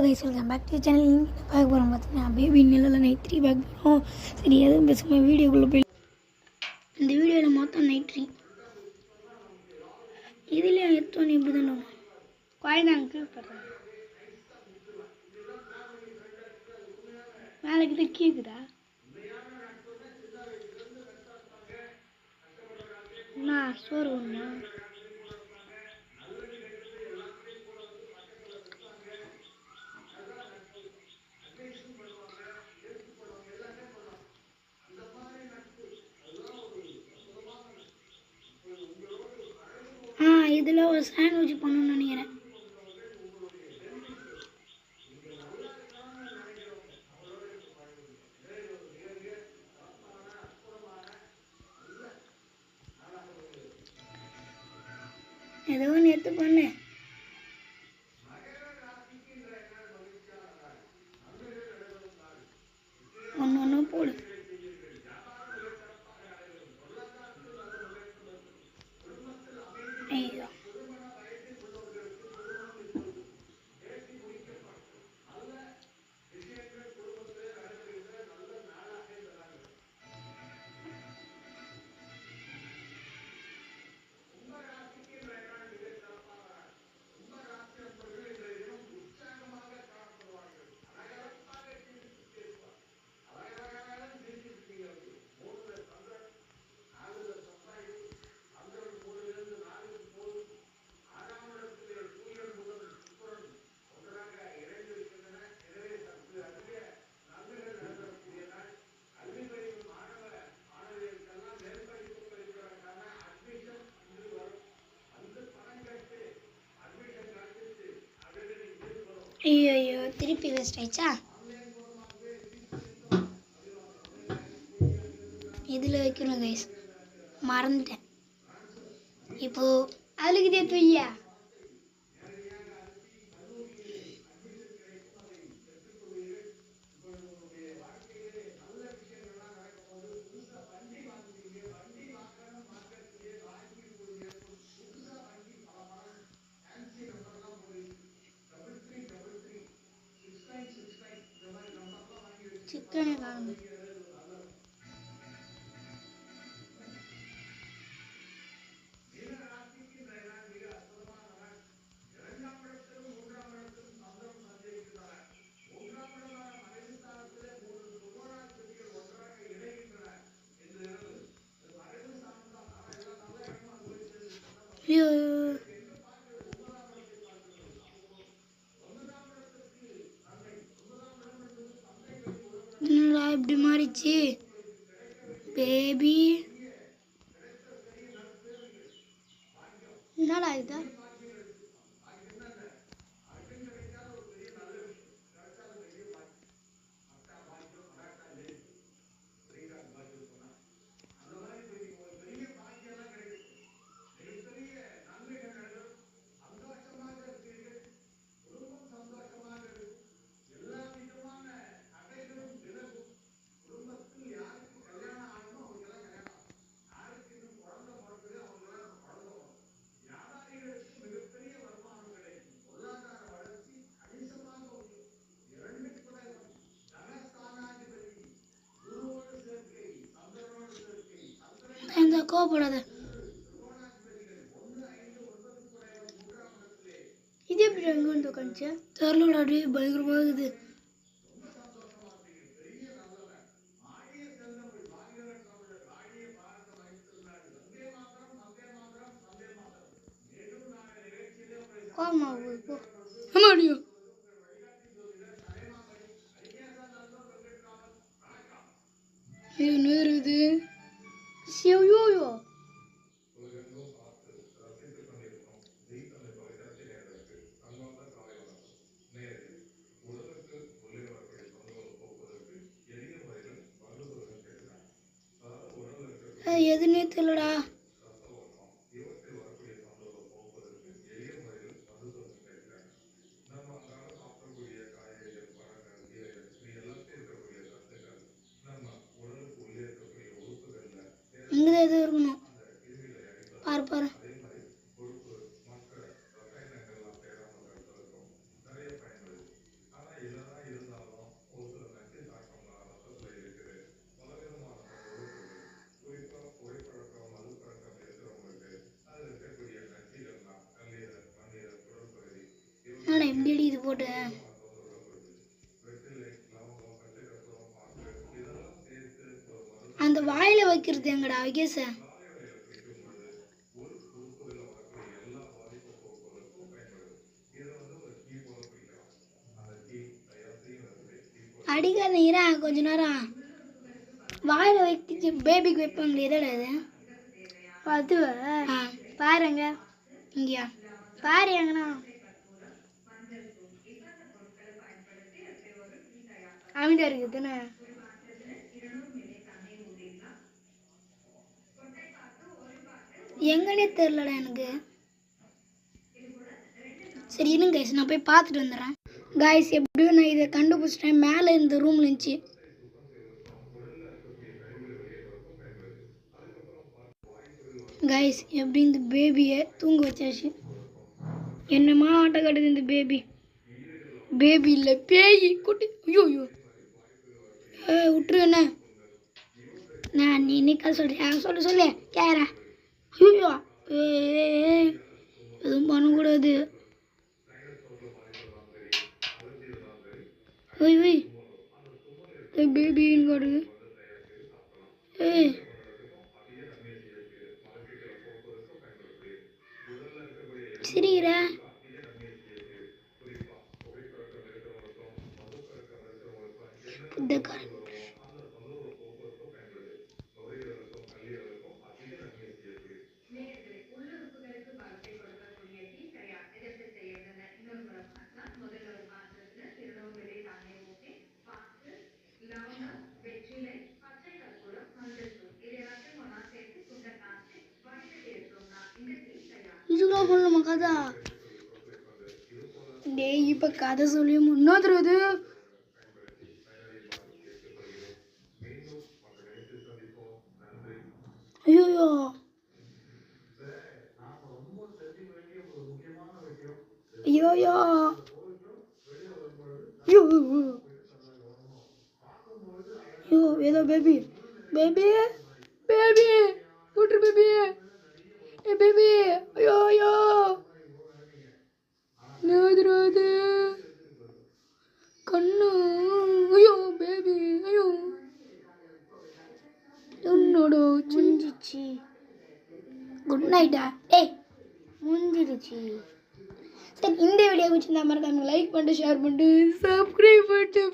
Guys welcome back to channel. இங்கே பார்க்க போகிறோம் பார்த்தீங்கன்னா பேபி நிலையில் நைட் 3 பேக் பண்ணுறோம். சரி எதுவும் பேசுமா வீடியோக்குள்ளே போய் இந்த வீடியோவில் மொத்தம் நைட் 3 இதுலேயும் எடுத்தோன்னு இப்படி தான் குழந்தைங்க கீழ்படுறேன் மேலே கிட்ட கீக்குதா நான் சோறு ஒன்றா இதில் ஒரு சாண்ட்விச் பண்ணணும்னு நினைக்கிறேன். ஏதோ ஒன்று எடுத்து பண்ணு. ஒன்று ஒன்று போடு. ஐயோ ஐயோ திருப்பி வேஸ்ட் ஆயிடுச்சா. இதில் வைக்கணும் கைஸ், மறந்துட்டேன். இப்போது அதுக்கு தேத்து வையா. சிக்கனே காணும். என்னடா இப்படி மாறிச்சு பேபி? என்னடா இது? கோவப்படாத. இது எப்படி எங்க வந்து உட்காந்துச்சு தெரியலடா. அப்படியே பயங்கரமாக இருக்குது. கோமா போ. ஆமாடியோ இது இருக்குது. சிவயோயோ எதுன்னே தெரியலடா. இங்கே எது இருக்கணும் பாரு பாரு. இது போட்டு அந்த வாயில வைக்கிறது எங்கடா வைக்க சார் அடிக்காத நீரா கொஞ்ச நேரம் வாயில் வைக்கிச்சு பேபிக்கு வைப்பாங்களே எதடா இது அதுவா பாருங்க இங்கேயா பாரு எங்கண்ணா அமைதியா இருக்குதுன்னு எங்கன்னே தெரிலடா எனக்கு சரி இருங்க கைஸ் நான் போய் பார்த்துட்டு வந்துடுறேன் காய்ஸ் எப்படியும் நான் இதை கண்டுபிடிச்சிட்டேன் மேலே இந்த ரூமில் இருந்துச்சு காய்ஸ் எப்படி இந்த பேபியை தூங்க வச்சாச்சு என்னமா ஆட்டம் காட்டுது இந்த பேபி பேபி இல்லை பேய் குட்டி ஐயோ ஐயோ விட்டுரு என்ன நான் நீ நிற்க சொல்கிறேன் சொல்லு கேரா ஐயோ எதுவும் பண்ணக்கூடாது ஓய் ஓய் பேபின்னு காட்டுது சிரிக்கிற இந்த இதுதான் சொல்லுமா கதை டேய் இப்போ கதை சொல்லி முன்னாது ஐயோ ஐயோ ஐயோ ஏதோ பேபி விட்டுரு பேபி பேபி ஐயோ நேது கண்ணு ஐயோ பேபி ஐயோ என்னோட முடிஞ்சிச்சு குட் நைட்டா ஏய் முடிஞ்சிருச்சு சரி இந்த வீடியோ பிடிச்சிருந்தா மறக்காம லைக் பண்ணிட்டு ஷேர் பண்ணிட்டு சப்ஸ்கிரைப் பண்ணிட்டு